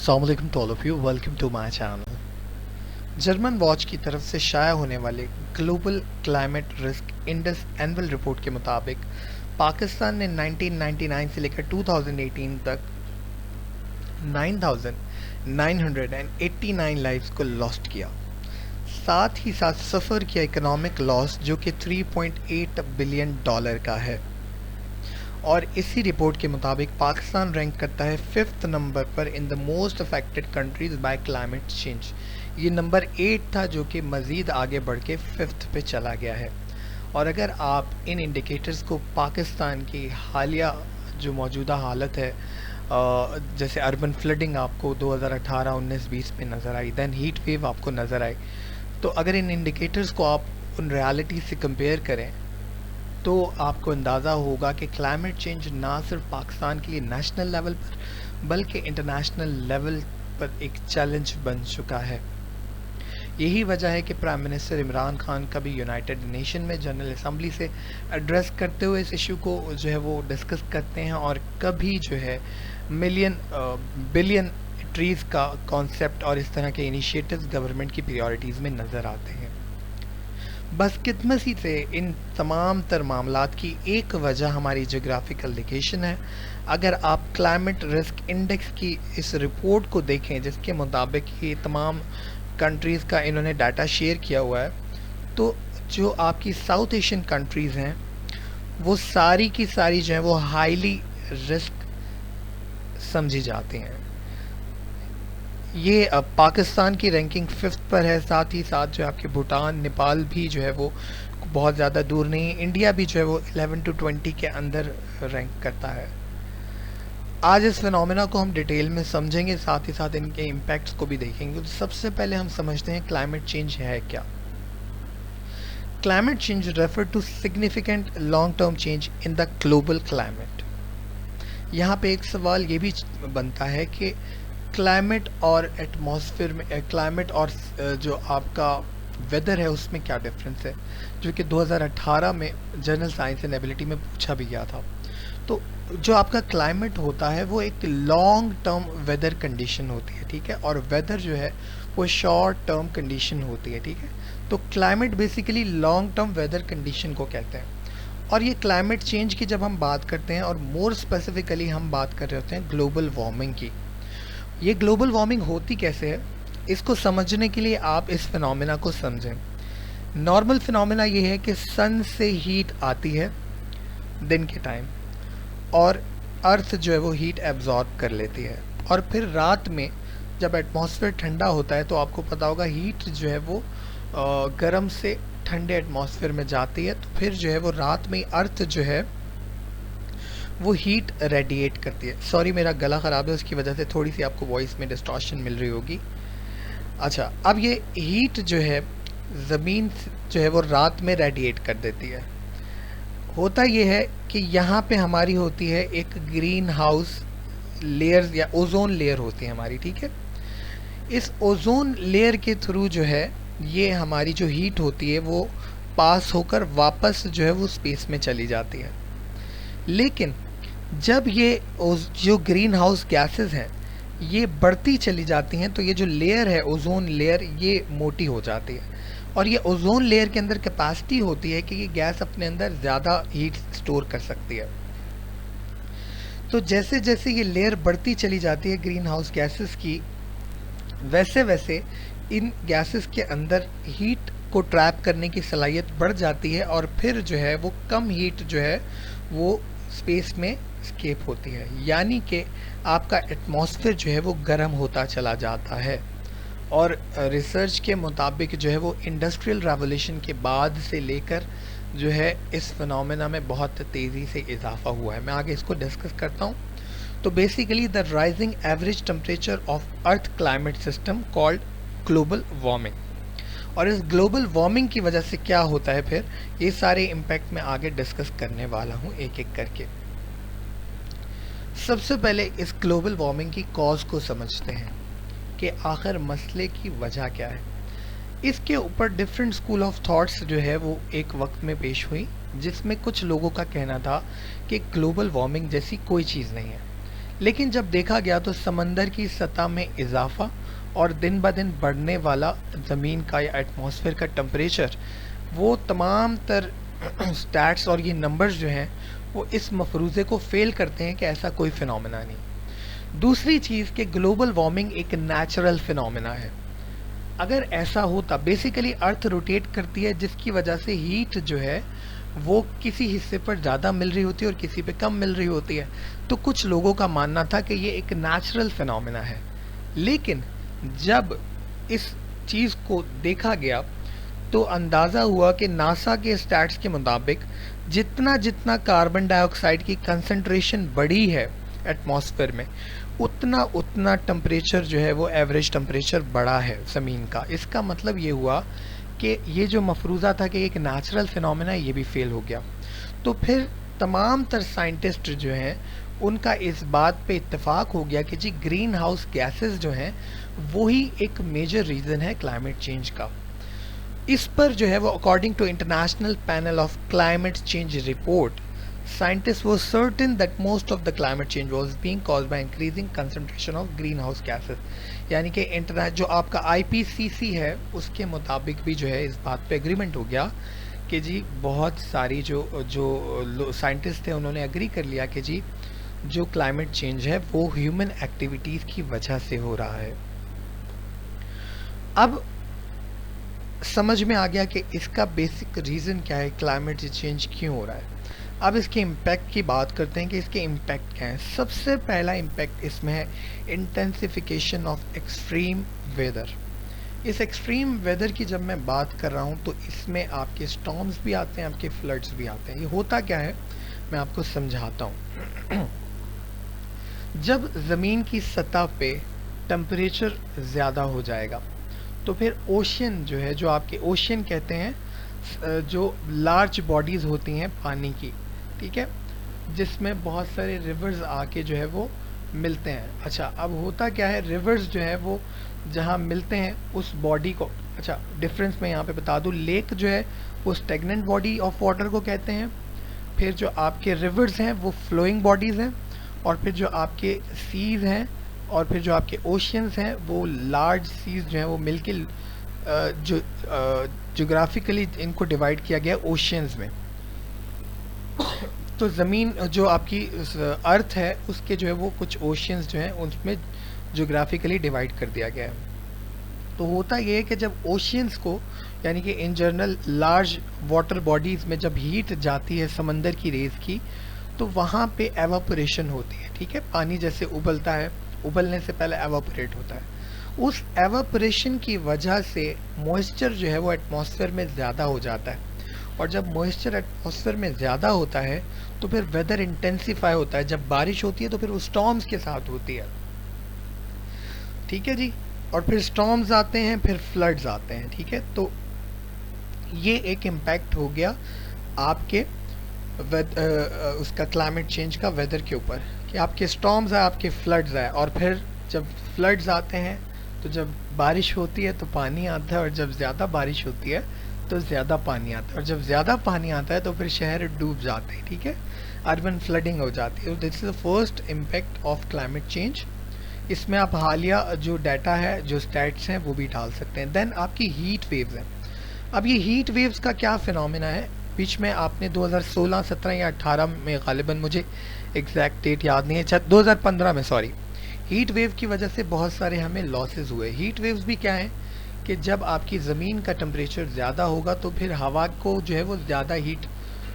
अस्सलामुअलैकुम to all of you, welcome to my channel. German Watch की तरफ से शाया होने वाले global climate risk index annual report के मुताबिक पाकिस्तान ने 1999 से लेकर 2018 तक 9,989 लाइव्स को लॉस्ट किया। साथ ही साथ सफ़र किया इकोनॉमिक लॉस जो कि $3.8 बिलियन का है। और इसी रिपोर्ट के मुताबिक पाकिस्तान रैंक करता है 5th नंबर पर in the most affected countries bye climate change. ये नंबर 8 था जो कि मज़ीद आगे बढ़ के 5th पे चला गया है। और अगर आप इन इंडिकेटर्स को पाकिस्तान की हालिया जो मौजूदा हालत है, जैसे अर्बन फ्लडिंग आपको 2018, 19, 20 में नज़र आई, दैन हीट वेव आपको नज़र आई, तो अगर इन इंडिकेटर्स को आप उन रियलिटी से कंपेयर करें तो आपको अंदाज़ा होगा कि क्लाइमेट चेंज ना सिर्फ पाकिस्तान के लिए नेशनल लेवल पर बल्कि इंटरनेशनल लेवल पर एक चैलेंज बन चुका है। यही वजह है कि प्राइम मिनिस्टर इमरान खान कभी यूनाइटेड नेशन में जनरल असम्बली से एड्रेस करते हुए इस इशू को जो है वो डिस्कस करते हैं, और कभी जो है बिलियन ट्रीज़ का कॉन्सेप्ट और इस तरह के इनिशिएटिव्स गवर्नमेंट की प्रायोरिटीज़ में नज़र आते हैं। बदकिस्मती से इन तमाम तर मामलात की एक वजह हमारी जोग्राफिकल लोकेशन है। अगर आप क्लाइमेट रिस्क इंडेक्स की इस रिपोर्ट को देखें जिसके मुताबिक ये तमाम कंट्रीज़ का इन्होंने डाटा शेयर किया हुआ है, तो जो आपकी साउथ एशियन कंट्रीज़ हैं वो सारी की सारी जो है वो हाईली रिस्क समझी जाती हैं। ये अब पाकिस्तान की रैंकिंग 5th पर है, साथ ही साथ जो आपके भूटान, नेपाल भी जो है वो बहुत ज़्यादा दूर नहीं है, इंडिया भी जो है वो 11 to 20 के अंदर रैंक करता है। आज इस फिनोमेना को हम डिटेल में समझेंगे, साथ ही साथ इनके इम्पैक्ट्स को भी देखेंगे। तो सबसे पहले हम समझते हैं क्लाइमेट चेंज है क्या। Climate change refer to significant long term change in the global climate. यहाँ पे एक सवाल ये भी बनता है कि क्लाइमेट और एटमॉस्फेयर में, क्लाइमेट और जो आपका वेदर है उसमें क्या डिफरेंस है, जो कि 2018 में जनरल साइंस एंड एबिलिटी में पूछा भी गया था। तो जो आपका क्लाइमेट होता है वो एक लॉन्ग टर्म वेदर कंडीशन होती है, ठीक है, और वेदर जो है वो शॉर्ट टर्म कंडीशन होती है, ठीक है। तो climate basically long term weather condition को कहते हैं। और ये क्लाइमेट चेंज की जब हम बात करते हैं, और मोर स्पेसिफिकली हम बात कर रहे होते हैं ग्लोबल वार्मिंग की। ये ग्लोबल वार्मिंग होती कैसे है, इसको समझने के लिए आप इस फिनोमेना को समझें। नॉर्मल फिनोमेना ये है कि सन से हीट आती है दिन के टाइम, और अर्थ जो है वो हीट एब्जॉर्ब कर लेती है, और फिर रात में जब एटमॉस्फेयर ठंडा होता है तो आपको पता होगा हीट जो है वो गर्म से ठंडे एटमॉस्फेयर में जाती है, तो फिर जो है वो रात में अर्थ जो है वो हीट रेडिएट करती है। सॉरी, मेरा गला ख़राब है, उसकी वजह से थोड़ी सी आपको वॉइस में डिस्टॉर्शन मिल रही होगी। अच्छा, अब ये हीट जो है ज़मीन जो है वो रात में रेडिएट कर देती है। होता ये है कि यहाँ पे हमारी होती है एक ग्रीन हाउस लेयर या ओजोन लेयर होती है हमारी, ठीक है। इस ओजोन लेयर के थ्रू जो है ये हमारी जो हीट होती है वो पास होकर वापस जो है वो स्पेस में चली जाती है। लेकिन जब ये जो ग्रीन हाउस गैसेस हैं ये बढ़ती चली जाती हैं, तो ये जो लेयर है ओजोन लेयर ये मोटी हो जाती है, और ये ओजोन लेयर के अंदर कैपेसिटी होती है कि ये गैस अपने अंदर ज़्यादा हीट स्टोर कर सकती है। तो जैसे जैसे ये लेयर बढ़ती चली जाती है ग्रीन हाउस गैसेस की, वैसे वैसे इन गैसेस के अंदर हीट को ट्रैप करने की सलाहियत बढ़ जाती है, और फिर जो है वो कम हीट जो है वो स्पेस में स्केप होती है, यानी कि आपका एटमॉस्फेयर जो है वो गर्म होता चला जाता है। और रिसर्च के मुताबिक जो है वो इंडस्ट्रियल रेवोल्यूशन के बाद से लेकर जो है इस फिनोमेना में बहुत तेज़ी से इजाफा हुआ है। मैं आगे इसको डिस्कस करता हूँ। तो basically the rising average temperature of earth climate system called global warming. और इस ग्लोबल वार्मिंग की वजह से क्या होता है, फिर ये सारे इम्पैक्ट मैं आगे डिस्कस करने वाला हूँ एक एक करके। सबसे पहले इस ग्लोबल वार्मिंग की कॉज को समझते हैं कि आखिर मसले की वजह क्या है। इसके ऊपर डिफरेंट स्कूल ऑफ थॉट्स जो है वो एक वक्त में पेश हुई, जिसमें कुछ लोगों का कहना था कि ग्लोबल वार्मिंग जैसी कोई चीज़ नहीं है, लेकिन जब देखा गया तो समंदर की सतह में इजाफा और दिन ब दिन बढ़ने वाला ज़मीन का या एटमॉस्फेयर का टेम्परेचर, वो तमाम तर स्टैट्स और ये नंबर्स जो हैं वो इस मफरूज़े को फेल करते हैं कि ऐसा कोई फिनोमेना नहीं। दूसरी चीज़ कि ग्लोबल वार्मिंग एक नेचुरल फिनोमेना है। अगर ऐसा होता, बेसिकली अर्थ रोटेट करती है जिसकी वजह से हीट जो है वो किसी हिस्से पर ज़्यादा मिल रही होती है और किसी पे कम मिल रही होती है। तो कुछ लोगों का मानना था कि ये एक नेचुरल फिनोमेना है। लेकिन जब इस चीज़ को देखा गया तो अंदाज़ा हुआ कि नासा के स्टैट्स के मुताबिक जितना जितना कार्बन डाइऑक्साइड की कंसंट्रेशन बढ़ी है एटमॉस्फेयर में, उतना उतना टेम्परेचर जो है वो एवरेज टेम्परेचर बढ़ा है ज़मीन का। इसका मतलब ये हुआ कि ये जो मफरूज़ा था कि एक नेचुरल फिनोमेना, ये भी फेल हो गया। तो फिर तमाम तर साइंटिस्ट जो हैं उनका इस बात पे इत्तेफाक हो गया कि जी ग्रीन हाउस गैसेस जो हैं वही एक मेजर रीज़न है क्लाइमेट चेंज का। इस पर जो है वो according to international panel of climate change रिपोर्ट, scientists were certain that most of the climate change was being caused by increasing concentration of greenhouse gases। यानी कि इंटरनेट जो आपका IPCC है उसके मुताबिक भी जो है इस बात पे एग्रीमेंट हो गया कि जी बहुत सारी जो साइंटिस्ट थे उन्होंने एग्री कर लिया कि जी जो क्लाइमेट चेंज है वो ह्यूमन एक्टिविटीज़ की वजह से हो रहा है। अब समझ में आ गया कि इसका बेसिक रीज़न क्या है, क्लाइमेट चेंज क्यों हो रहा है। अब इसके इम्पैक्ट की बात करते हैं कि इसके इम्पैक्ट क्या है। सबसे पहला इम्पैक्ट इसमें है इंटेंसिफिकेशन ऑफ एक्सट्रीम वेदर। इस एक्सट्रीम वेदर की जब मैं बात कर रहा हूँ तो इसमें आपके स्टॉर्म्स भी आते हैं, आपके फ्लड्स भी आते हैं। ये होता क्या है मैं आपको समझाता हूँ। जब ज़मीन की सतह पे टेम्परेचर ज़्यादा हो जाएगा तो फिर ओशियन जो है, जो आपके ओशियन कहते हैं जो लार्ज बॉडीज़ होती हैं पानी की, ठीक है, जिसमें बहुत सारे रिवर्स आके जो है वो मिलते हैं। अच्छा, अब होता क्या है, रिवर्स जो है वो जहाँ मिलते हैं उस बॉडी को, अच्छा डिफरेंस मैं यहाँ पे बता दूँ, लेक जो है वो स्टेगनेंट बॉडी ऑफ वाटर को कहते हैं, फिर जो आपके रिवर्स हैं वो फ्लोइंग बॉडीज़ हैं, और फिर जो आपके सीज़ हैं और फिर जो आपके ओशियंस हैं वो लार्ज सीज़ जो हैं वो मिलके जो जोग्राफिकली इनको डिवाइड किया गया ओशियंस में। तो ज़मीन जो आपकी अर्थ है उसके जो है वो कुछ ओशियंस जो हैं उसमें जोग्राफिकली डिवाइड कर दिया गया है। तो होता ये है कि जब ओशियंस को, यानी कि in general large water bodies में जब हीट जाती है समंदर की रेज़ की, तो वहाँ पे एवापोरेशन होती है, ठीक है, पानी जैसे उबलता है, उबलने से पहले एवापोरेट होता है। उस एवापोरेशन की वजह से मॉइस्चर जो है वो एटमॉस्फेयर में ज़्यादा हो जाता है, और जब मॉइस्चर एटमॉस्फेयर में ज़्यादा होता है तो फिर वेदर इंटेंसिफाई होता है। जब बारिश होती है तो फिर वो स्टॉर्म्स के साथ होती है, ठीक है जी, और फिर स्टॉर्म्स आते हैं, फिर फ्लड्स आते हैं, ठीक है। तो ये एक इम्पैक्ट हो गया आपके उसका क्लाइमेट चेंज का वेदर के ऊपर, कि आपके स्टॉर्म्स आए, आपके फ्लड्स आए, और फिर जब फ्लड्स आते हैं तो जब बारिश होती है तो पानी आता है, और जब ज़्यादा बारिश होती है तो ज़्यादा पानी आता है, और जब ज़्यादा पानी आता है तो फिर शहर डूब जाते हैं, ठीक है, अर्बन फ्लडिंग हो जाती है। This is the first impact of climate change. इसमें आप हालिया जो डाटा है, जो स्टैट्स हैं वो भी डाल सकते हैं। देन आपकी हीट वेव्स हैं। अब ये हीट वेव्स का क्या फिनोमेना है, बीच में आपने 2016, 17 या 18 में, गालिबन मुझे एग्जैक्ट डेट याद नहीं है, 2015 में, सॉरी, हीट वेव की वजह से बहुत सारे हमें लॉसेस हुए। हीट वेव्स भी क्या हैं कि जब आपकी ज़मीन का टेम्परेचर ज़्यादा होगा तो फिर हवा को जो है वो ज़्यादा हीट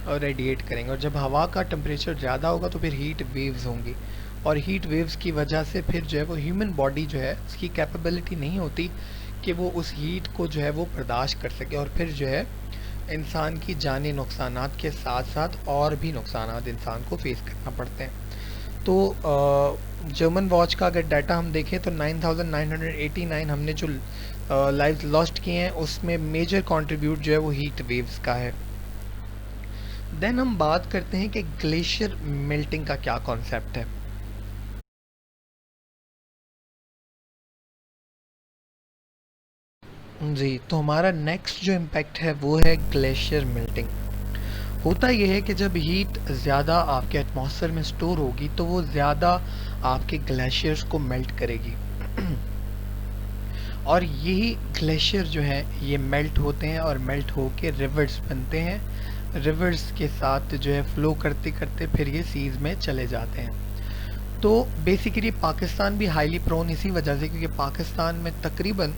रेडिएट करेंगे, और जब हवा का टेम्परेचर ज़्यादा होगा तो फिर हीट वेव्स होंगी, और हीट वेव्स की वजह से फिर जो है वो ह्यूमन बॉडी जो है उसकी कैपेबिलिटी नहीं होती कि वो उस हीट को जो है वो बर्दाश्त कर सके, और फिर जो है इंसान की जानी नुकसानात के साथ साथ और भी नुकसानात इंसान को फेस करना पड़ते हैं। तो जर्मन वॉच का अगर डाटा हम देखें तो 9,989 हमने जो लाइव्स लॉस्ट किए हैं उसमें मेजर कंट्रीब्यूट जो है वो हीट वेव्स का है। देन हम बात करते हैं कि ग्लेशियर मेल्टिंग का क्या कॉन्सेप्ट है। जी, तो हमारा नेक्स्ट जो इम्पैक्ट है वो है ग्लेशियर मेल्टिंग। होता यह है कि जब हीट ज़्यादा आपके एटमॉस्फेयर में स्टोर होगी तो वो ज़्यादा आपके ग्लेशियर्स को मेल्ट करेगी। और यही ग्लेशियर जो है ये मेल्ट होते हैं और मेल्ट होके रिवर्स बनते हैं। रिवर्स के साथ जो है फ्लो करते करते फिर ये सीज में चले जाते हैं। तो बेसिकली पाकिस्तान भी हाईली प्रोन इसी वजह से, क्योंकि पाकिस्तान में तकरीबन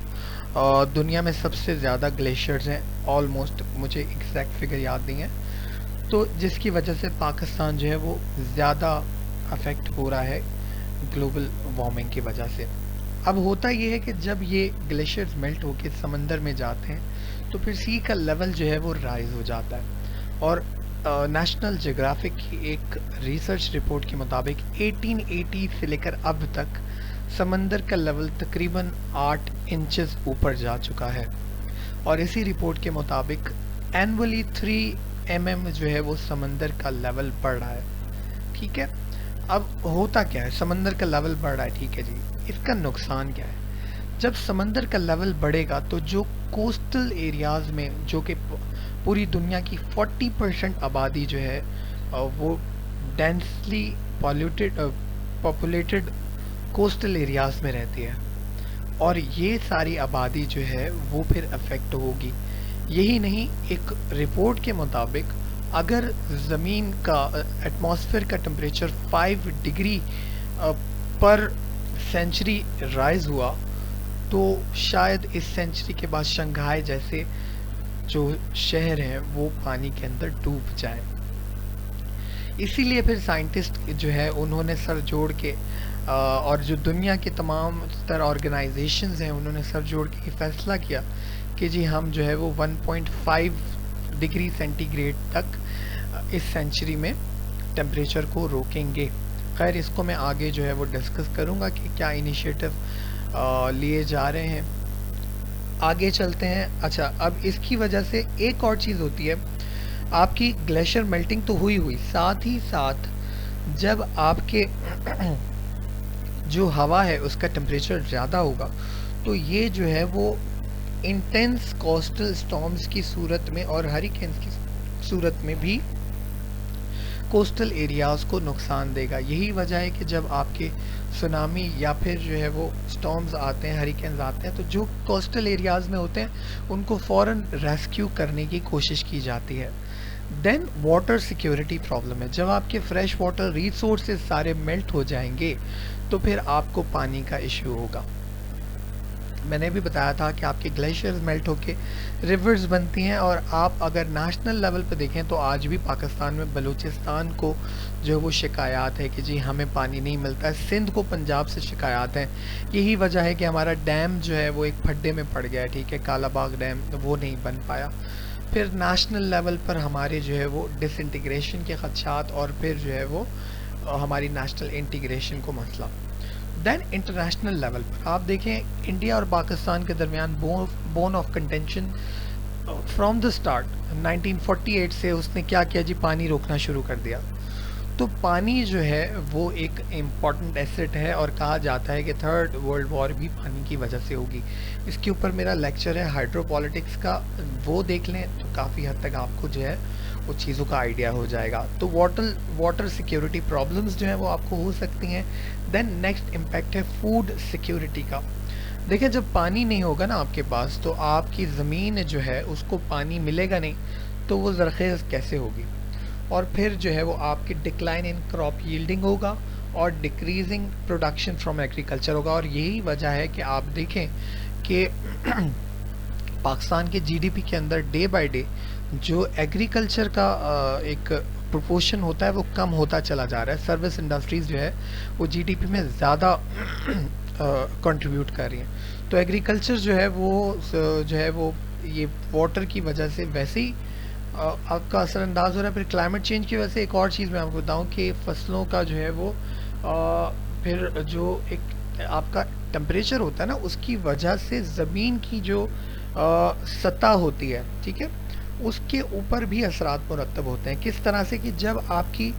दुनिया में सबसे ज़्यादा ग्लेशियर्स हैं ऑलमोस्ट, मुझे एग्जैक्ट फिगर याद नहीं है, तो जिसकी वजह से पाकिस्तान जो है वो ज़्यादा अफेक्ट हो रहा है ग्लोबल वार्मिंग की वजह से। अब होता ये है कि जब ये ग्लेशियर्स मेल्ट होकर समंदर में जाते हैं तो फिर सी का लेवल जो है वो राइज हो जाता है। और नेशनल ज्योग्राफिक की एक रिसर्च रिपोर्ट के मुताबिक 1880 से लेकर अब तक समंदर का लेवल तकरीबन 8 इंचेस ऊपर जा चुका है। और इसी रिपोर्ट के मुताबिक एनुअली 3 mm जो है वो समंदर का लेवल बढ़ रहा है। ठीक है, अब होता क्या है, समंदर का लेवल बढ़ रहा है, ठीक है जी, इसका नुकसान क्या है? जब समंदर का लेवल बढ़ेगा तो जो कोस्टल एरियाज़ में, जो कि पूरी दुनिया की 40% आबादी जो है वो डेंसली पॉपुलेटेड कोस्टल एरियाज़ में रहती है, और ये सारी आबादी जो है वो फिर अफेक्ट होगी। यही नहीं, एक रिपोर्ट के मुताबिक अगर ज़मीन का एटमॉस्फेयर का टेम्परेचर 5 डिग्री पर सेंचुरी राइज हुआ तो शायद इस सेंचुरी के बाद शंघाई जैसे जो शहर हैं वो पानी के अंदर डूब जाए। इसीलिए फिर साइंटिस्ट जो है उन्होंने सर जोड़ के और जो दुनिया के तमाम तर ऑर्गेनाइजेशंस हैं उन्होंने सर जोड़ के ये फैसला किया कि जी हम जो है वो 1.5 डिग्री सेंटीग्रेड तक इस सेंचुरी में टेम्परेचर को रोकेंगे। खैर, इसको मैं आगे जो है वो डिस्कस करूँगा कि क्या इनिशिएटिव लिए जा रहे हैं। आगे चलते हैं। अच्छा, अब इसकी वजह से एक और चीज़ होती है, आपकी ग्लेशियर मेल्टिंग तो हुई साथ ही साथ जब आपके जो हवा है उसका टेम्परेचर ज़्यादा होगा तो ये जो है वो इंटेंस कोस्टल स्टॉर्म्स की सूरत में और हरिकेन्स की सूरत में भी कोस्टल एरियाज़ को नुकसान देगा। यही वजह है कि जब आपके सुनामी या फिर जो है वो स्टॉर्म्स आते हैं, हरिकेन्स आते हैं, तो जो कोस्टल एरियाज़ में होते हैं उनको फ़ौरन रेस्क्यू करने की कोशिश की जाती है। देन वाटर सिक्योरिटी प्रॉब्लम है। जब आपके फ्रेश वाटर रिसोर्सेज सारे मेल्ट हो जाएंगे तो फिर आपको पानी का इशू होगा। मैंने भी बताया था कि आपके ग्लेशियर्स मेल्ट होके रिवर्स बनती हैं, और आप अगर नेशनल लेवल पे देखें तो आज भी पाकिस्तान में बलूचिस्तान को जो वो शिकायत है कि जी हमें पानी नहीं मिलता है। सिंध को पंजाब से शिकायत है। यही वजह है कि हमारा डैम जो है वो एक फड्डे में पड़ गया है, ठीक है, कालाबाग डैम, वो नहीं बन पाया। फिर नेशनल लेवल पर हमारे जो है वो डिसइंटीग्रेशन के खदशात, और फिर जो है वो हमारी नेशनल इंटीग्रेशन को मसला। देन इंटरनेशनल लेवल पर आप देखें इंडिया और पाकिस्तान के दरमियान bone of contention from the start 1948 से उसने क्या किया जी, पानी रोकना शुरू कर दिया। तो पानी जो है वो एक इम्पॉर्टेंट एसेट है, और कहा जाता है कि थर्ड वर्ल्ड वॉर भी पानी की वजह से होगी। इसके ऊपर मेरा लेक्चर है हाइड्रोपॉलिटिक्स का, वो देख लें तो काफ़ी हद तक आपको जो है वो चीज़ों का आइडिया हो जाएगा। तो वाटर सिक्योरिटी प्रॉब्लम्स जो हैं वो आपको हो सकती हैं। देन नेक्स्ट इम्पैक्ट है फूड सिक्योरिटी का। देखिए, जब पानी नहीं होगा ना आपके पास तो आपकी ज़मीन जो है उसको पानी मिलेगा नहीं, तो वो ज़रख़ेज़ कैसे होगी, और फिर जो है वो आपकी डिक्लाइन इन क्रॉप यील्डिंग होगा और डिक्रीजिंग प्रोडक्शन फ्रॉम एग्रीकल्चर होगा। और यही वजह है कि आप देखें कि पाकिस्तान के जीडीपी के अंदर डे बाय डे जो एग्रीकल्चर का एक प्रोपोर्शन होता है वो कम होता चला जा रहा है। सर्विस इंडस्ट्रीज़ जो है वो जीडीपी में ज़्यादा कंट्रीब्यूट कर रही हैं। तो एग्रीकल्चर जो है वो ये वाटर की वजह से वैसे ही आपका असरअंदाज हो रहा है। फिर क्लाइमेट चेंज की वजह से एक और चीज़ मैं आपको बताऊं कि फसलों का जो है वो फिर जो एक आपका टेम्परेचर होता है ना, उसकी वजह से ज़मीन की जो सतह होती है, ठीक है, उसके ऊपर भी असरात मुरतब होते हैं। किस तरह से कि जब आपकी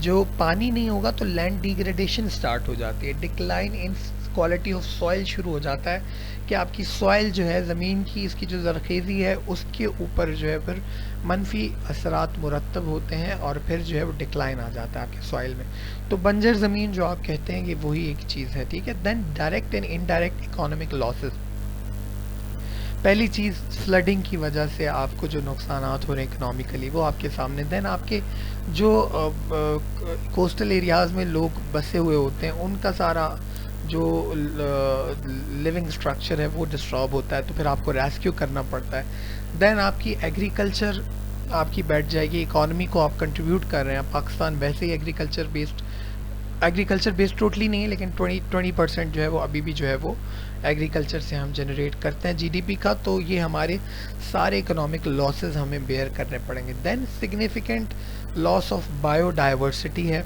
जो पानी नहीं होगा तो लैंड डिग्रेडेशन स्टार्ट हो जाती है, decline in quality of soil शुरू हो जाता है कि आपकी सॉइल जो है, ज़मीन की इसकी जो ज़रख़ेज़ी है उसके ऊपर जो है फिर मनफी असरात मुरतब होते हैं और फिर जो है वो डिक्लाइन आ जाता है आपके सॉइल में। तो बंजर ज़मीन जो आप कहते हैं कि वही एक चीज़ है, ठीक है। Then direct and indirect economic losses. पहली चीज़, फ्लडिंग की वजह से आपको जो नुकसानात हो रहे हैं इकोनॉमिकली वो आपके सामने। देन आपके जो कोस्टल एरियाज़ में लोग बसे हुए होते हैं उनका सारा जो लिविंग स्ट्रक्चर है वो डिस्टर्ब होता है, तो फिर आपको रेस्क्यू करना पड़ता है। देन आपकी एग्रीकल्चर आपकी बैठ जाएगी, इकॉनमी को आप कंट्रीब्यूट कर रहे हैं। पाकिस्तान वैसे ही एग्रीकल्चर बेस्ड टोटली नहीं है, लेकिन 20% जो है वो अभी भी जो है वो एग्रीकल्चर से हम जनरेट करते हैं जीडीपी का। तो ये हमारे सारे इकोनॉमिक लॉसेस हमें बेयर करने पड़ेंगे। Then significant loss of biodiversity है।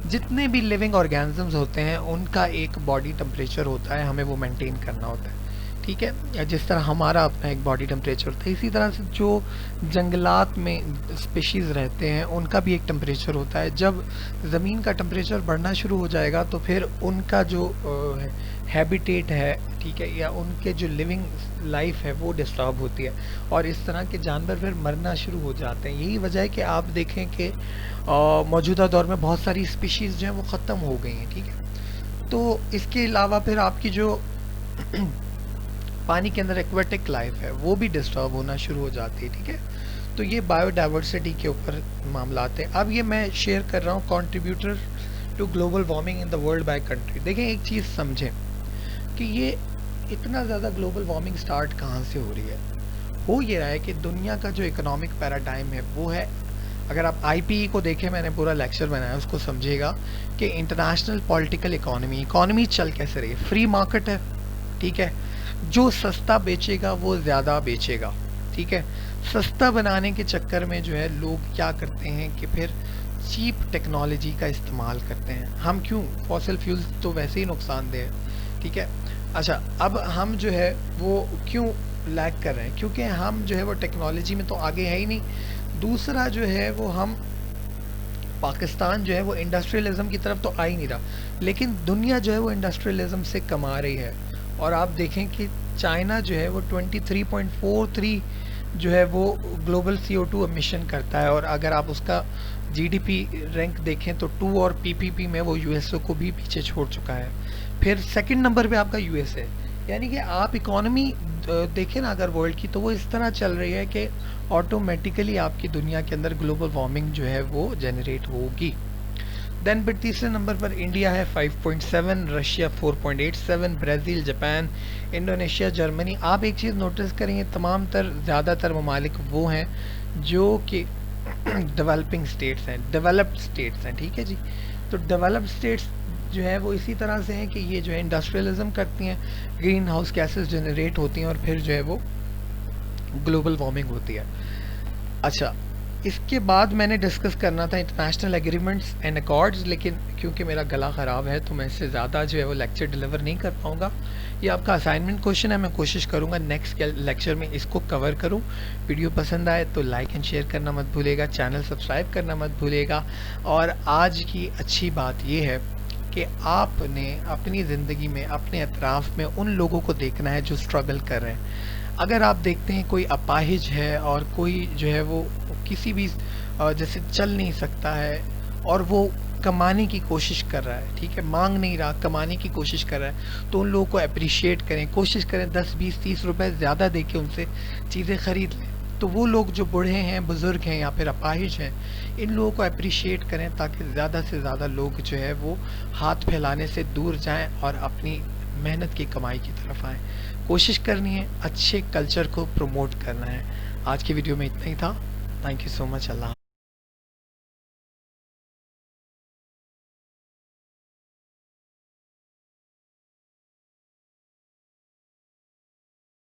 जितने भी लिविंग ऑर्गेनिजम्स होते हैं उनका एक बॉडी टेम्परेचर होता है, हमें वो मेंटेन करना होता है, ठीक है। जिस तरह हमारा अपना एक बॉडी टेम्परेचर होता है, इसी तरह से जो जंगलात में स्पीशीज़ रहते हैं उनका भी एक टेम्परेचर होता है। जब ज़मीन का टेम्परेचर बढ़ना शुरू हो जाएगा तो फिर उनका जो हैबिटेट है, ठीक है, या उनके जो लिविंग लाइफ है वो डिस्टर्ब होती है और इस तरह के जानवर फिर मरना शुरू हो जाते हैं। यही वजह है कि आप देखें कि मौजूदा दौर में बहुत सारी स्पीशीज़ जो हैं वो ख़त्म हो गई हैं, ठीक है। तो इसके अलावा फिर आपकी जो पानी के अंदर एक्वेटिक लाइफ है वो भी डिस्टर्ब होना शुरू हो जाती है, ठीक है। तो ये बायोडाइवर्सिटी के ऊपर मामला आते हैं। अब ये मैं शेयर कर रहा हूँ contributor to global warming in the world by country. देखें, एक चीज़ समझें कि ये इतना ज़्यादा ग्लोबल वार्मिंग स्टार्ट कहाँ से हो रही है। हो ये रहा है कि दुनिया का जो इकोनॉमिक पैराडाइम है वो है, अगर आप IPE को देखें, मैंने पूरा लेक्चर बनाया उसको समझिएगा कि इंटरनेशनल पॉलिटिकल इकोनॉमी चल कैसे रही है। फ्री मार्केट है, ठीक है, जो सस्ता बेचेगा वो ज़्यादा बेचेगा, ठीक है। सस्ता बनाने के चक्कर में जो है लोग क्या करते हैं कि फिर चीप टेक्नोलॉजी का इस्तेमाल करते हैं। हम क्यों, फॉसिल फ्यूल्स तो वैसे ही नुकसानदेह है, ठीक है। अच्छा, अब हम जो है वो क्यों लैग कर रहे हैं, क्योंकि हम जो है वो टेक्नोलॉजी में तो आगे है ही नहीं। दूसरा जो है वो हम पाकिस्तान जो है वो इंडस्ट्रियलिज्म की तरफ तो आ ही नहीं रहा, लेकिन दुनिया जो है वो इंडस्ट्रियलिज्म से कमा रही है। और आप देखें कि चाइना जो है वो 23.43 जो है वो ग्लोबल CO2 एमिशन करता है, और अगर आप उसका GDP रैंक देखें तो 2 और PPP में वो USA को भी पीछे छोड़ चुका है। फिर सेकंड नंबर पे आपका US है। यानी कि आप इकोनॉमी देखें ना अगर वर्ल्ड की, तो वो इस तरह चल रही है कि ऑटोमेटिकली आपकी दुनिया के अंदर ग्लोबल वार्मिंग जो है वो जनरेट होगी। देन फिर तीसरे नंबर पर इंडिया है 5.7, Russia 4.87, Brazil, Japan, Indonesia, Germany. आप एक चीज़ नोटिस करेंगे, तमाम ज़्यादातर ममालिक वो हैं जो कि डेवलपिंग स्टेट्स हैं, डेवलप्ड स्टेट्स हैं, ठीक है जी। तो डेवलप्ड स्टेट्स जो है वो इसी तरह से हैं कि ये जो है इंडस्ट्रियलिज्म करती हैं, ग्रीन हाउस गैसेस जनरेट होती हैं और फिर जो है वो ग्लोबल वार्मिंग होती है। अच्छा, इसके बाद मैंने डिस्कस करना था इंटरनेशनल एग्रीमेंट्स एंड अकॉर्ड्स, लेकिन क्योंकि मेरा गला ख़राब है तो मैं इससे ज़्यादा जो है वो लेक्चर डिलीवर नहीं कर पाऊँगा। ये आपका असाइनमेंट क्वेश्चन है, मैं कोशिश करूँगा नेक्स्ट लेक्चर में इसको कवर करूँ। वीडियो पसंद आए तो लाइक एंड शेयर करना मत भूलिएगा, चैनल सब्सक्राइब करना मत भूलिएगा। और आज की अच्छी बात ये है कि आपने अपनी ज़िंदगी में अपने अतराफ़ में उन लोगों को देखना है जो स्ट्रगल कर रहे हैं। अगर आप देखते हैं कोई अपाहिज है और कोई जो है वो किसी भी जैसे चल नहीं सकता है और वो कमाने की कोशिश कर रहा है, ठीक है, मांग नहीं रहा, कमाने की कोशिश कर रहा है, तो उन लोगों को अप्रिशिएट करें, कोशिश करें 10, 20, 30 रुपए ज़्यादा दे के उनसे चीज़ें ख़रीद लें। तो वो लोग जो बूढ़े हैं, बुज़ुर्ग हैं या फिर अपाहिज हैं, इन लोगों को अप्रिशिएट करें ताकि ज़्यादा से ज़्यादा लोग जो है वो हाथ फैलाने से दूर जाएं और अपनी मेहनत की कमाई की तरफ आएँ। कोशिश करनी है, अच्छे कल्चर को प्रमोट करना है। आज की वीडियो में इतना ही था। Thank you so much. Allah.